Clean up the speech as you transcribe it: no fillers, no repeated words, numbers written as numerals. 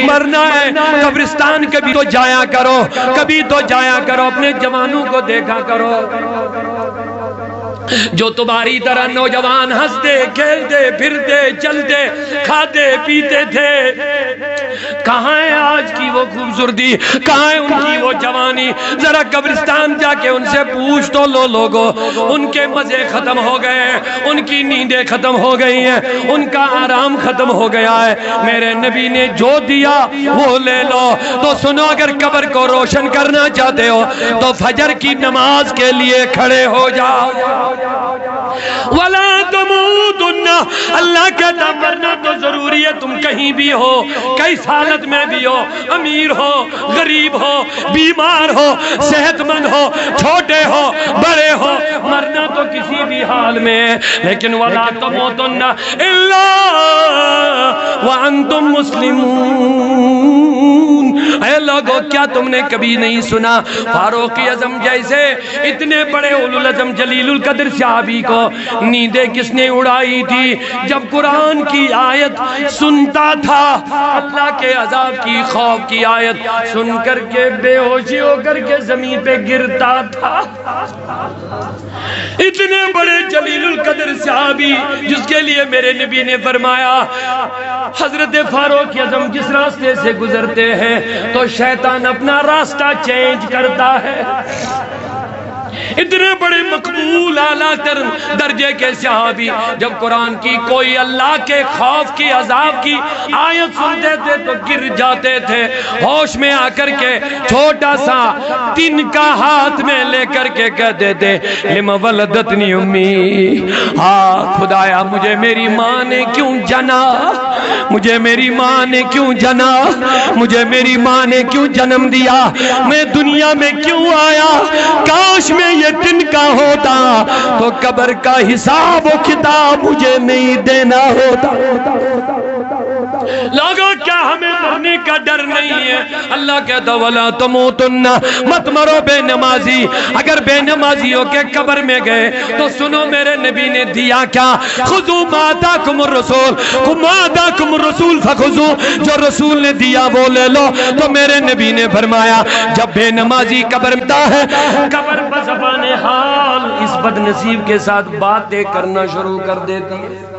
مرنا ہے قبرستان کبھی تو جایا کرو، کبھی تو جایا کرو، اپنے جوانوں کو دیکھا کرو جو تمہاری طرح نوجوان ہنستے کھیلتے پھرتے چلتے کھاتے پیتے تھے، کہاں ہے آج کی وہ خوبصورتی، کہاں ہے ان کی وہ جوانی؟ ذرا قبرستان جا کے ان سے پوچھ تو لو لوگو، ان کے مزے ختم ہو گئے ہیں، ان کی نیندیں ختم ہو گئی ہیں، ان کا آرام ختم ہو گیا ہے۔ میرے نبی نے جو دیا وہ لے لو۔ تو سنو، اگر قبر کو روشن کرنا چاہتے ہو تو فجر کی نماز کے لیے کھڑے ہو جاؤ۔ وَلَا تَمُوتُنَّ، اللہ کہتا مرنا تو ضروری ہے، تم کہیں بھی ہو، کس حالت میں بھی ہو، امیر ہو غریب ہو بیمار ہو صحت مند ہو چھوٹے ہو بڑے ہو، مرنا تو کسی بھی حال میں ہے، لیکن وَلَا تَمُوتُنَّ إِلَّا وَأَنْتُمْ مُسْلِمُونَ۔ اے لوگو، کیا تم نے کبھی نہیں سنا فاروق اعظم جیسے اتنے بڑے اولو العزم جلیل القدر صحابی کو نیندیں کس نے اڑائی تھی؟ جب قرآن کی آیت سنتا تھا، اللہ کے عذاب کی خوف کی آیت سن کر کے بے ہوشی ہو کر کے زمین پہ گرتا تھا۔ اتنے بڑے جلیل القدر صحابی جس کے لیے میرے نبی نے فرمایا حضرت فاروق اعظم جس راستے سے گزرتے ہیں تو شیطان اپنا راستہ چینج کرتا ہے۔ اتنے بڑے مقبول اعلیٰ درجے کے صحابی جب قرآن کی کوئی اللہ کے خوف کی عذاب کی آیت سنتے تھے تو گر جاتے تھے، ہوش میں آ کر کے چھوٹا سا تن کا ہاتھ میں لے کر کے کہتے تھے لم ولدتنی امی، ہاں خدایا مجھے میری ماں نے کیوں جنا، مجھے میری ماں نے کیوں جنا، مجھے میری ماں نے کیوں جنم دیا، میں دنیا میں کیوں آیا، کاش میں یہ دن کا ہوتا تو قبر کا حساب و کتاب مجھے نہیں دینا ہوتا۔ لوگوں، کیا ہمیں مرنے کا ڈر نہیں ہے؟ اللہ کہتا وَلَا تَمُوتُنَّ، مت مرو بے نمازی۔ اگر بے نمازی ہو کے قبر میں گئے تو سنو میرے نبی نے دیا کیا؟ خُذُوا مَا آتَاكُمُ الرَّسُولُ مَا آتَاكُمُ الرَّسُولُ فَخُذُوهُ، جو رسول نے دیا وہ لے لو۔ تو میرے نبی نے فرمایا جب بے نمازی قبر میں ہے، قبر بزبان حال اس بد نصیب کے ساتھ باتیں کرنا شروع کر دیتی ہے۔